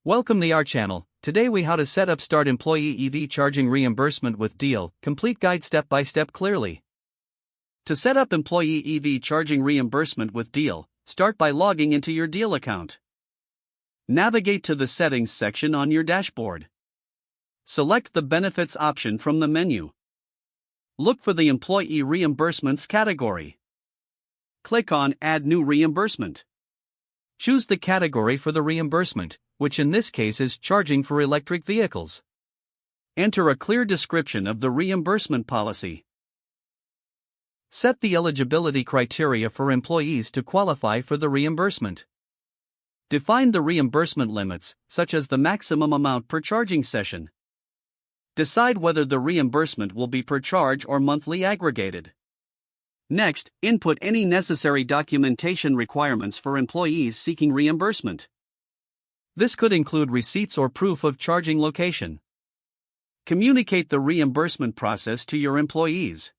Welcome to our channel. Today we how to set up start employee EV charging reimbursement with Deel, complete guide step by step clearly. To set up employee EV charging reimbursement with Deel, start by logging into your Deel account. Navigate to the settings section on your dashboard. Select the benefits option from the menu. Look for the employee reimbursements category. Click on add new reimbursement. Choose the category for the reimbursement, which in this case is charging for electric vehicles. Enter a clear description of the reimbursement policy. Set the eligibility criteria for employees to qualify for the reimbursement. Define the reimbursement limits, such as the maximum amount per charging session. Decide whether the reimbursement will be per charge or monthly aggregated. Next, input any necessary documentation requirements for employees seeking reimbursement. This could include receipts or proof of charging location. Communicate the reimbursement process to your employees.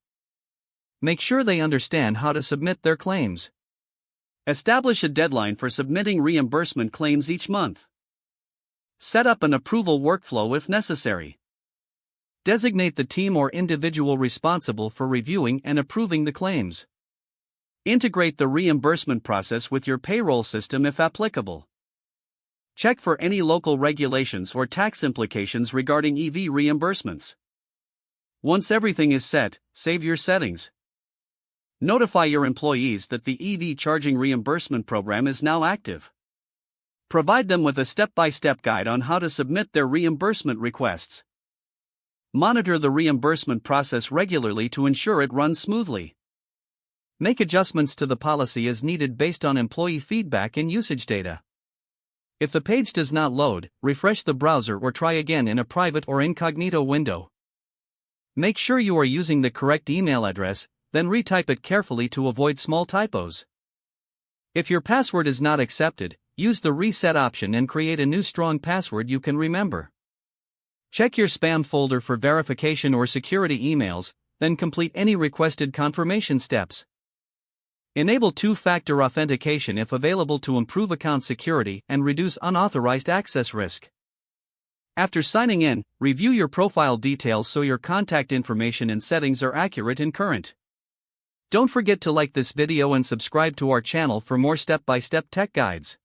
Make sure they understand how to submit their claims. Establish a deadline for submitting reimbursement claims each month. Set up an approval workflow if necessary. Designate the team or individual responsible for reviewing and approving the claims. Integrate the reimbursement process with your payroll system if applicable. Check for any local regulations or tax implications regarding EV reimbursements. Once everything is set, save your settings. Notify your employees that the EV charging reimbursement program is now active. Provide them with a step-by-step guide on how to submit their reimbursement requests. Monitor the reimbursement process regularly to ensure it runs smoothly. Make adjustments to the policy as needed based on employee feedback and usage data. If the page does not load, refresh the browser or try again in a private or incognito window. Make sure you are using the correct email address, then retype it carefully to avoid small typos. If your password is not accepted, use the reset option and create a new strong password you can remember. Check your spam folder for verification or security emails, then complete any requested confirmation steps. Enable two-factor authentication if available to improve account security and reduce unauthorized access risk. After signing in, review your profile details so your contact information and settings are accurate and current. Don't forget to like this video and subscribe to our channel for more step-by-step tech guides.